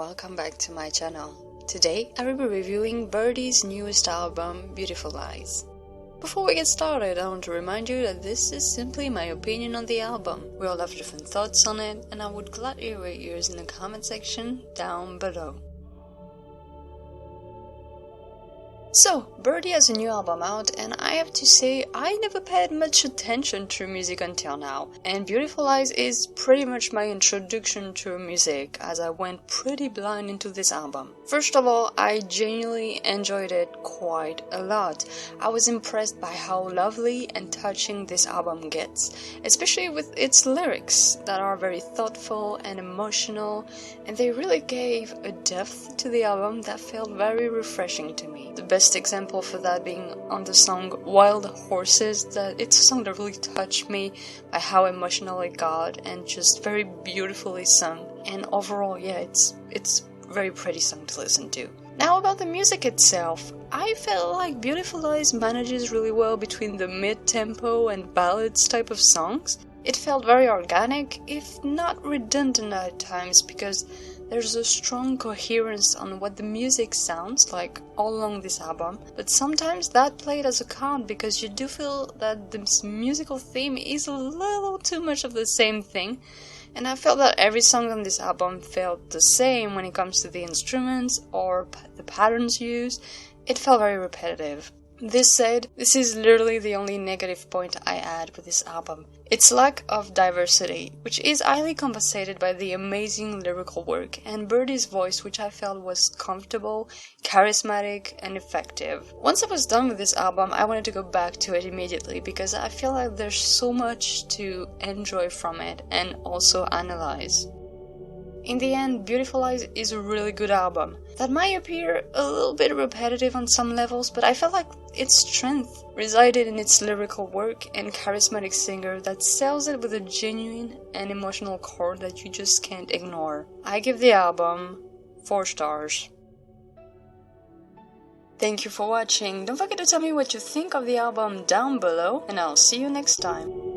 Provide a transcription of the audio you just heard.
welcome back to my channel. Today I will be reviewing Birdie's newest album, Beautiful Lies. Before we get started, I want to remind you that this is simply my opinion on the album. We all have different thoughts on it, and I would gladly await yours in the comment section down below. So, Birdie has a new album out, and I have to say I never paid much attention to music until now, and Beautiful Lies is pretty much my introduction to music, as I went pretty blind into this album. First of all, I genuinely enjoyed it quite a lot. I was impressed by how lovely and touching this album gets, especially with its lyrics that are very thoughtful and emotional, and they really gave a depth to the album that felt very refreshing to me. The best example for that being on the song Wild Horses. That it's a song that really touched me by how emotional it got and just very beautifully sung. And overall, yeah, it's a very pretty song to listen to. Now about the music itself, I felt like Beautiful Lies manages really well between the mid-tempo and ballads type of songs. It felt very organic, if not redundant at times, because there's a strong coherence on what the music sounds like all along this album, but sometimes that played as a con because you do feel that the musical theme is a little too much of the same thing, and I felt that every song on this album felt the same when it comes to the instruments or the patterns used. It felt very repetitive. This said, this is literally the only negative point I add with this album. Its lack of diversity, which is highly compensated by the amazing lyrical work, and Birdie's voice, which I felt was comfortable, charismatic, and effective. Once I was done with this album, I wanted to go back to it immediately because I feel like there's so much to enjoy from it and also analyze. In the end, Beautiful Lies is a really good album that might appear a little bit repetitive on some levels, but I felt like its strength resided in its lyrical work and charismatic singer that sells it with a genuine and emotional core that you just can't ignore. I give the album 4 stars. Thank you for watching. Don't forget to tell me what you think of the album down below, and I'll see you next time.